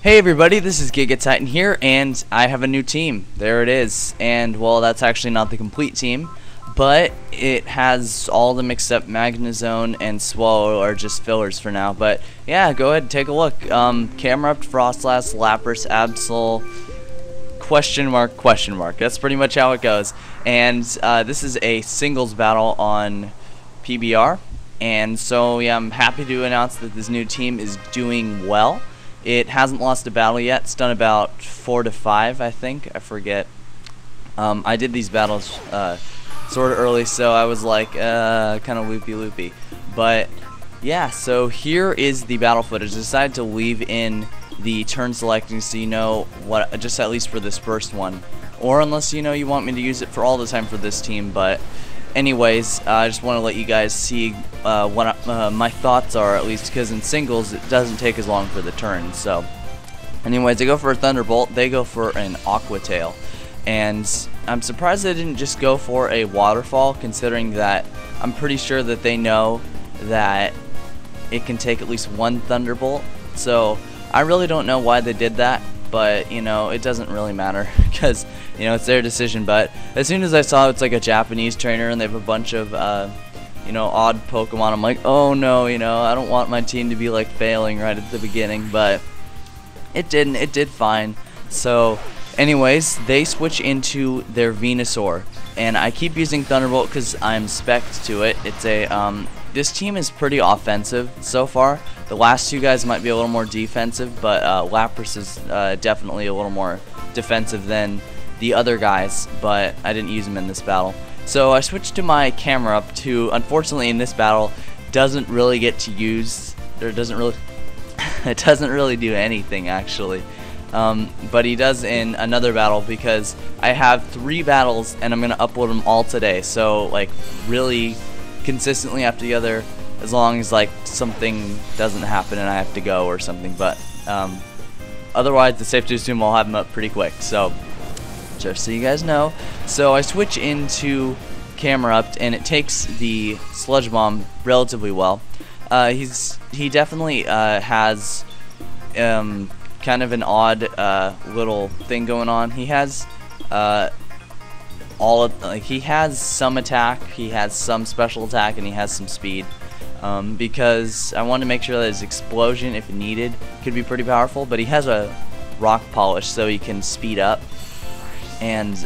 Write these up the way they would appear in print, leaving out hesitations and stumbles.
Hey everybody, this is Gigatitan here, and I have a new team. There it is. And, well, that's actually not the complete team, but it has all of them except Magnezone and Swallow are just fillers for now. But, yeah, go ahead and take a look. Camerupt, Frostlass, Lapras, Absol, question mark. That's pretty much how it goes. And this is a singles battle on PBR. And so, yeah, I'm happy to announce that this new team is doing well. It hasn't lost a battle yet. It's done about 4 to 5, I think. I forget. I did these battles sort of early, so I was like kind of loopy. But yeah, so here is the battle footage. I decided to leave in the turn selecting so you know what, just at least for this first one, or unless you want me to use it for all the time for this team. But anyways, I just want to let you guys see what my thoughts are, at least because in singles it doesn't take as long for the turn. So anyways, they go for a Thunderbolt, they go for an Aqua Tail, and I'm surprised they didn't just go for a Waterfall, considering that I'm pretty sure that they know that it can take at least one Thunderbolt. So I really don't know why they did that, but it doesn't really matter because it's their decision. But as soon as I saw it's like a Japanese trainer and they have a bunch of odd Pokemon, I'm like, oh no, I don't want my team to be like failing right at the beginning. But it didn't. It did fine. So anyways, they switch into their Venusaur, and I keep using Thunderbolt because I'm spec'd to it. It's a this team is pretty offensive so far. The last two guys might be a little more defensive, but Lapras is definitely a little more defensive than the other guys, but I didn't use him in this battle. So I switched to my Camerupt, who unfortunately in this battle doesn't really get to use, or doesn't really it doesn't really do anything actually. But he does in another battle, because I have 3 battles and I'm gonna upload them all today. So like really consistently after the other, as long as like something doesn't happen and I have to go or something. But otherwise, it's safe to assume I'll have them up pretty quick. So just so you guys know, so I switch into Camerupt, and it takes the Sludge Bomb relatively well. He definitely has kind of an odd little thing going on. He has he has some attack, he has some special attack, and he has some speed. Because I wanted to make sure that his explosion, if needed, could be pretty powerful. But he has a rock polish, so he can speed up. And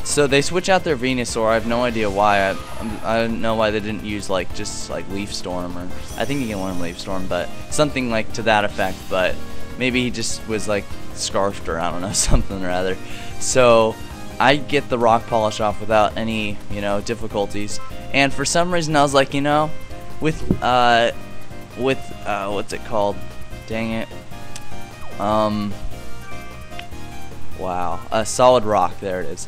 so they switch out their Venusaur. I have no idea why. I don't know why they didn't use just Leaf Storm, or I think you can learn Leaf Storm, but something like to that effect. But maybe he just was like scarfed, or I don't know, something or other. So I get the rock polish off without any difficulties. And for some reason I was like, with what's it called? Dang it. Wow. Solid Rock, there it is.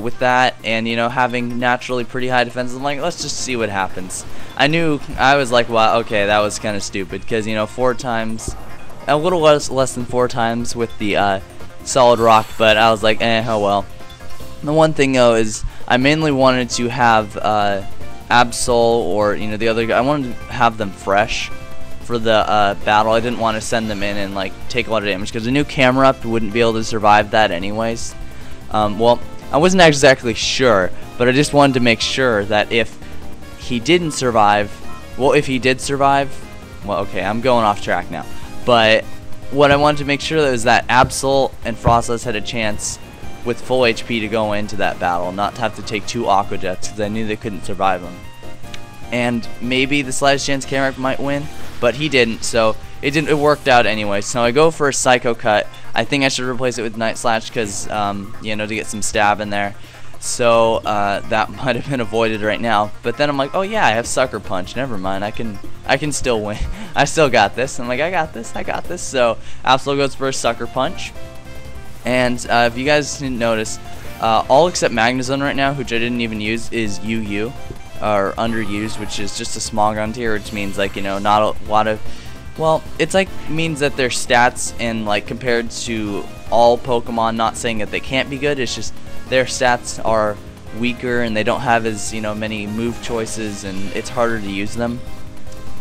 With that, and having naturally pretty high defense, I'm like, let's just see what happens. I was like, wow, okay, that was kind of stupid, because 4 times, a little less than 4 times with the Solid Rock, but I was like, oh well. The one thing though is I mainly wanted to have Absol or the other guy. I wanted to have them fresh for the battle. I didn't want to send them in and take a lot of damage, because the new Camerupt wouldn't be able to survive that anyways. Well, I wasn't exactly sure, but I just wanted to make sure that if he didn't survive, well, if he did survive, well, okay, I'm going off track now. But what I wanted to make sure is that Absol and Frostlass had a chance with full HP to go into that battle, not to have to take 2 Aqua Jets, because I knew they couldn't survive them. And maybe the slightest chance Camerupt might win, but he didn't, so it worked out anyway. So I go for a Psycho Cut. I think I should replace it with Night Slash, because to get some stab in there. So that might have been avoided right now. But then I'm like, oh yeah, I have Sucker Punch. Never mind, I can still win. I still got this. I'm like, I got this. So Absol goes for a Sucker Punch. And if you guys didn't notice, all except Magnezone right now, which I didn't even use, is UU, or underused, which is just a small gun tier, which means not a lot of, well, it's means that their stats and compared to all Pokemon, not saying that they can't be good, it's just their stats are weaker and they don't have as many move choices, and it's harder to use them.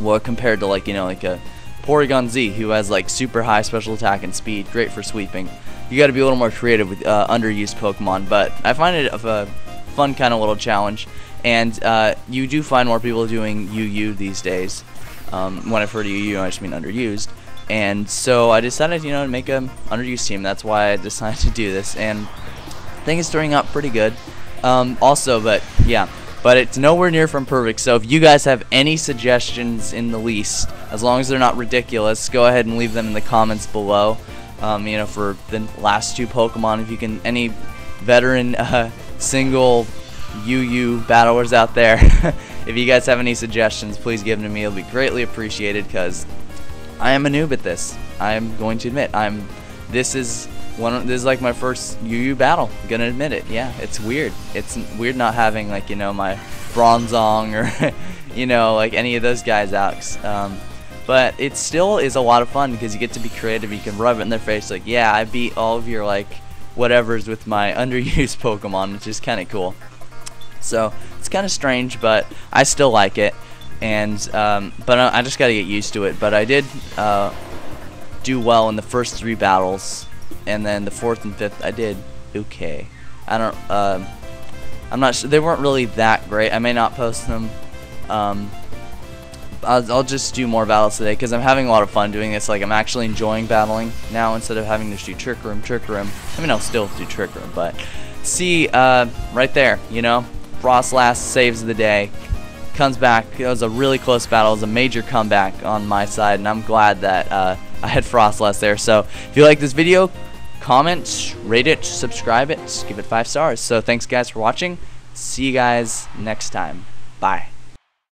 Well, compared to like a Porygon Z, who has like super high special attack and speed, great for sweeping. You got to be a little more creative with underused Pokemon, but I find it a fun kind of little challenge. And you do find more people doing UU these days. When I've heard UU, I just mean underused. And so I decided, you know, to make an underused team. That's why I decided to do this, and I think it's turning out pretty good. Also, but yeah, but it's nowhere near from perfect. So if you guys have any suggestions in the least, as long as they're not ridiculous, go ahead and leave them in the comments below. You know, for the last 2 Pokemon, if you can, any veteran single UU battlers out there, if you guys have any suggestions, please give them to me. It'll be greatly appreciated, because I am a noob at this. I'm going to admit, this is like my first UU battle. I'm gonna admit it. Yeah, it's weird. It's weird not having, like, you know, my Bronzong or you know, like any of those guys out. But it still is a lot of fun, because you get to be creative. You can rub it in their face like, yeah, I beat all of your like whatevers with my underused Pokemon, which is kind of cool. So it's kind of strange, but I still like it. And but I just gotta get used to it. But I did do well in the first 3 battles, and then the 4th and 5th I did okay. I'm not sure, they weren't really that great. I may not post them. I'll just do more battles today, because I'm having a lot of fun doing this. Like, I'm actually enjoying battling now, instead of having to just do Trick Room. I mean, I'll still do Trick Room, but see, right there, you know, Frostlass saves the day. Comes back. It was a really close battle. It was a major comeback on my side, and I'm glad that I had Frostlass there. So if you like this video, comment, rate it, subscribe it, just give it 5 stars. So thanks guys for watching. See you guys next time. Bye.